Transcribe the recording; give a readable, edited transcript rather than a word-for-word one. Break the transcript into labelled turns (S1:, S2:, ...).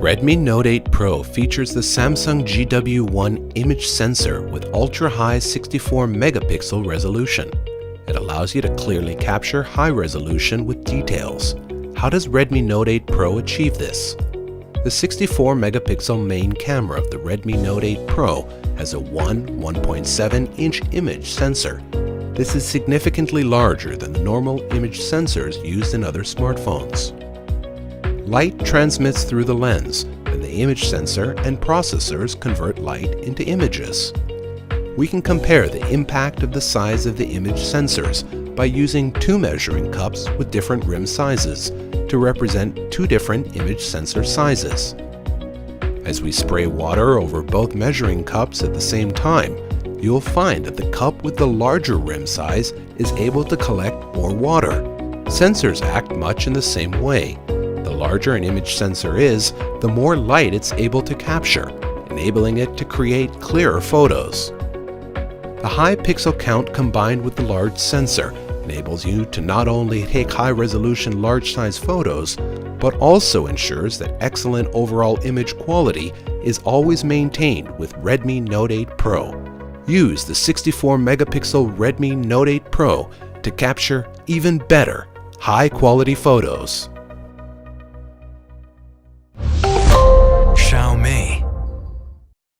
S1: Redmi Note 8 Pro features the Samsung GW1 image sensor with ultra-high 64 megapixel resolution. It allows you to clearly capture high resolution with details. How does Redmi Note 8 Pro achieve this? The 64 megapixel main camera of the Redmi Note 8 Pro has a 1.7 inch image sensor. This is significantly larger than the normal image sensors used in other smartphones. Light transmits through the lens, and the image sensor and processors convert light into images. We can compare the impact of the size of the image sensors by using two measuring cups with different rim sizes to represent two different image sensor sizes. As we spray water over both measuring cups at the same time, you'll find that the cup with the larger rim size is able to collect more water. Sensors act much in the same way. The larger an image sensor is, the more light it's able to capture, enabling it to create clearer photos. The high pixel count combined with the large sensor enables you to not only take high-resolution large-size photos, but also ensures that excellent overall image quality is always maintained with Redmi Note 8 Pro. Use the 64 megapixel Redmi Note 8 Pro to capture even better high-quality photos.